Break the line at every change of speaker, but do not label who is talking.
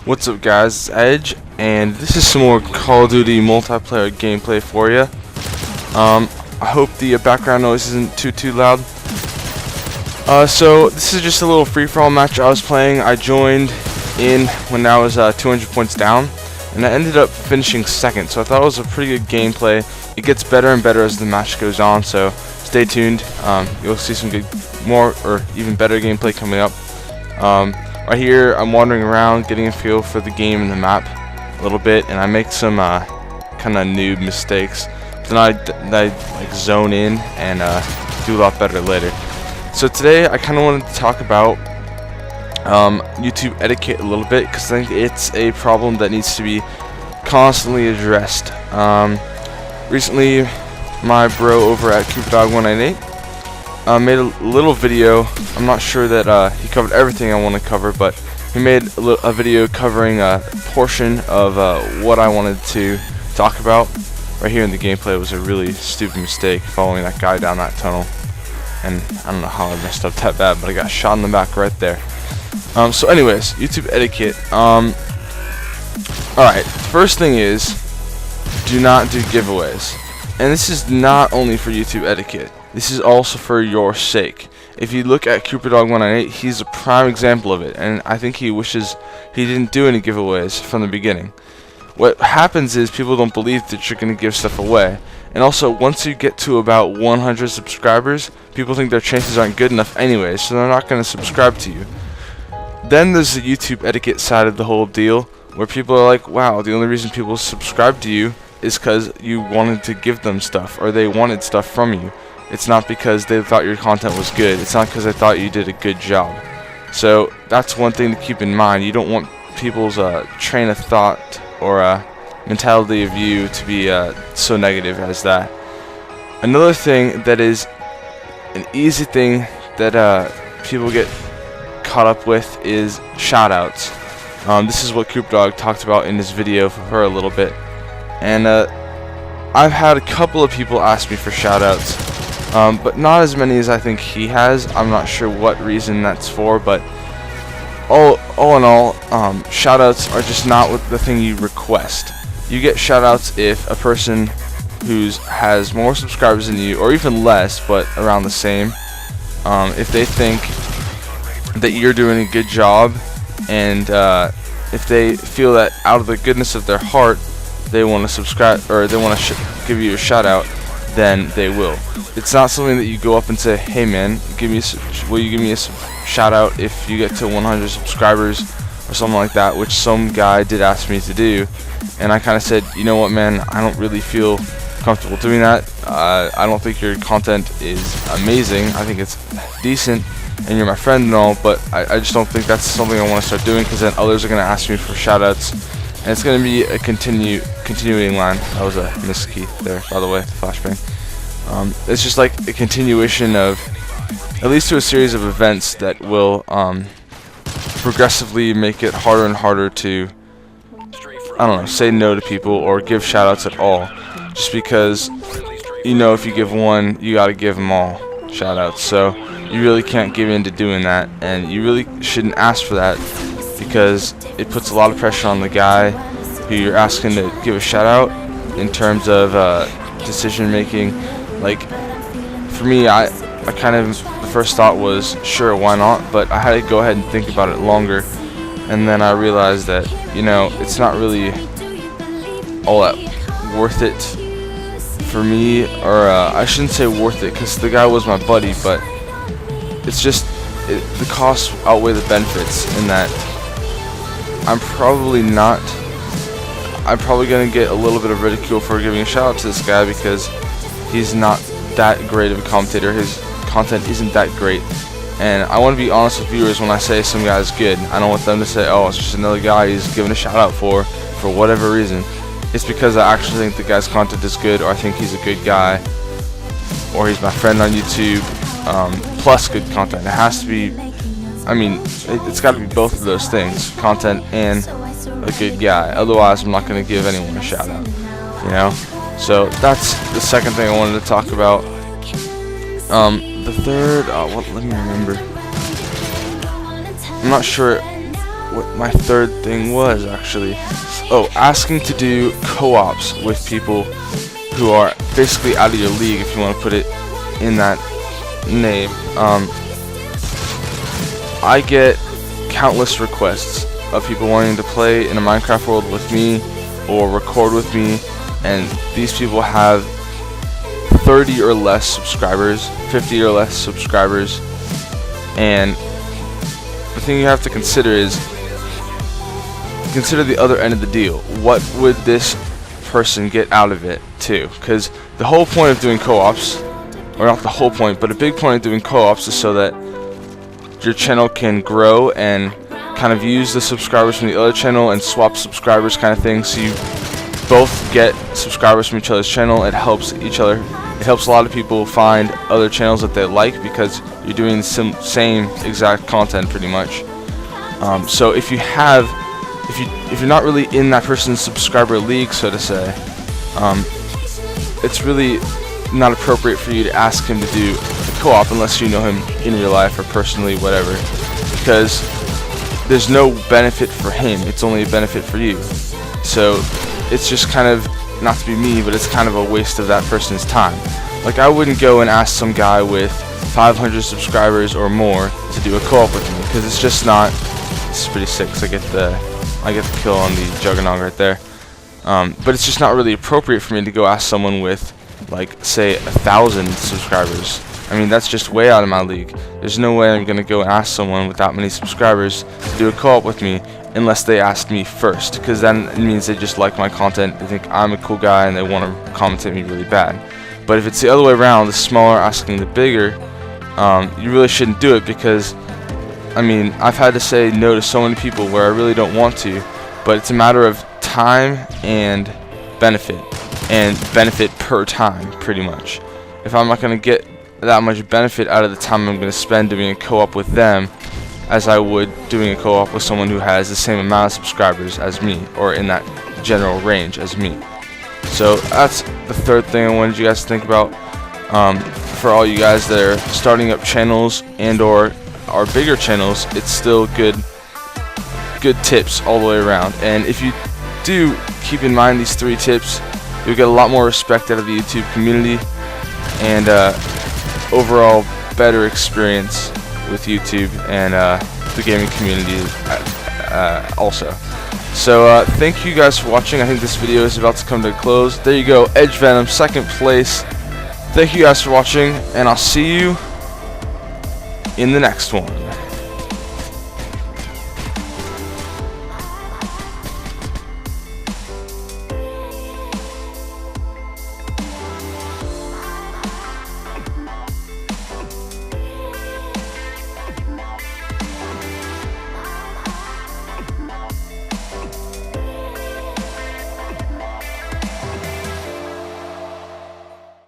What's up guys, it's Edge, and this is some more Call of Duty multiplayer gameplay for you. I hope the background noise isn't too loud. So this is just a little free-for-all match I was playing. I joined in when I was 200 points down, and I ended up finishing second, so I thought it was a pretty good gameplay. It gets better and better as the match goes on, so stay tuned. You'll see some good, more or even better gameplay coming up. Right here, I'm wandering around, getting a feel for the game and the map a little bit, and I make some kind of noob mistakes. Then I like zone in and do a lot better later. So today, I kind of wanted to talk about YouTube etiquette a little bit, because I think it's a problem that needs to be constantly addressed. Recently, my bro over at CooperDog198 made a little video. I'm not sure that he covered everything I want to cover, but he made a video covering a portion of what I wanted to talk about. Right here in the gameplay, it was a really stupid mistake following that guy down that tunnel, and I don't know how I messed up that bad, but I got shot in the back right there. So anyways, YouTube etiquette. Alright, first thing is, do not do giveaways. And this is not only for YouTube etiquette. This is also for your sake. If you look at CooperDog198, he's a prime example of it, and I think he wishes he didn't do any giveaways from the beginning. What happens is people don't believe that you're going to give stuff away, and also once you get to about 100 subscribers, people think their chances aren't good enough anyway, so they're not going to subscribe to you. Then there's the YouTube etiquette side of the whole deal, where people are like, wow, the only reason people subscribe to you is because you wanted to give them stuff, or they wanted stuff from you. It's not because they thought your content was good. It's not because they thought you did a good job. So that's one thing to keep in mind. You don't want people's train of thought or mentality of you to be so negative as that. Another thing that is an easy thing that people get caught up with is shoutouts. This is what CoopDog talked about in his video for her a little bit. And I've had a couple of people ask me for shoutouts. But not as many as I think he has. I'm not sure what reason that's for, but all in all, shoutouts are just not the thing you request. You get shoutouts if a person who has more subscribers than you, or even less, but around the same, if they think that you're doing a good job, and if they feel that out of the goodness of their heart they want to subscribe, or they want to give you a shout out, then they will. It's not something that you go up and say, hey man, will you give me a shout out if you get to 100 subscribers or something like that, which some guy did ask me to do, and I kind of said, you know what man, I don't really feel comfortable doing that. I don't think your content is amazing. I think it's decent and you're my friend and all, but I just don't think that's something I want to start doing, because then others are going to ask me for shout outs, and it's going to be a continuing line. That was a miss key there, by the way, flashbang. It's just like a continuation of, at least to a series of events that will progressively make it harder and harder to, I don't know, say no to people or give shoutouts at all. Just because, you know, if you give one, you gotta give them all shoutouts. So you really can't give in to doing that, and you really shouldn't ask for that, because it puts a lot of pressure on the guy who you're asking to give a shout out in terms of decision making. Like for me, I kind of, the first thought was sure, why not, but I had to go ahead and think about it longer, and then I realized that, you know, it's not really all that worth it for me, or I shouldn't say worth it, because the guy was my buddy, but it's just the costs outweigh the benefits, in that I'm probably gonna get a little bit of ridicule for giving a shout out to this guy, because he's not that great of a commentator. His content isn't that great, and I want to be honest with viewers when I say some guy's good. I don't want them to say, oh, it's just another guy he's giving a shout out for whatever reason. It's because I actually think the guy's content is good, or I think he's a good guy, or he's my friend on YouTube, plus good content. It has to be, I mean, it's got to be both of those things, content and a good guy. Otherwise, I'm not going to give anyone a shout out, you know? So that's the second thing I wanted to talk about. The third, let me remember. I'm not sure what my third thing was actually. Oh, asking to do co-ops with people who are basically out of your league, if you want to put it in that name. I get countless requests of people wanting to play in a Minecraft world with me or record with me, and these people have 30 or less subscribers, 50 or less subscribers, and the thing you have to consider is consider the other end of the deal. What would this person get out of it too? Because the whole point of doing co-ops, or not the whole point, but a big point of doing co-ops is so that your channel can grow and kind of use the subscribers from the other channel and swap subscribers kind of thing, so you both get subscribers from each other's channel. It helps each other. It helps a lot of people find other channels that they like because you're doing the same exact content pretty much. So if you're not really in that person's subscriber league, so to say, it's really not appropriate for you to ask him to do a co-op unless you know him in real life or personally, whatever, because there's no benefit for him, it's only a benefit for you. So it's just kind of, not to be me, but it's kind of a waste of that person's time. Like, I wouldn't go and ask some guy with 500 subscribers or more to do a co-op with me, because it's just not. This is pretty sick, so I get the kill on the Juggernaut right there. But it's just not really appropriate for me to go ask someone with, like, say, 1,000 subscribers. I mean, that's just way out of my league. There's no way I'm gonna go ask someone with that many subscribers to do a co-op with me unless they asked me first, because then it means they just like my content, they think I'm a cool guy, and they want to commentate me really bad. But if it's the other way around, the smaller asking the bigger, you really shouldn't do it, because, I mean, I've had to say no to so many people where I really don't want to, but it's a matter of time and benefit per time, pretty much. If I'm not going to get that much benefit out of the time I'm going to spend doing a co-op with them as I would doing a co-op with someone who has the same amount of subscribers as me, or in that general range as me. So that's the third thing I wanted you guys to think about. For all you guys that are starting up channels and or are bigger channels, it's still good tips all the way around. And if you do keep in mind these 3 tips, you'll get a lot more respect out of the YouTube community and overall better experience with YouTube and the gaming community also. So thank you guys for watching. I think this video is about to come to a close. There you go, Edge Venom, 2nd place. Thank you guys for watching, and I'll see you in the next one.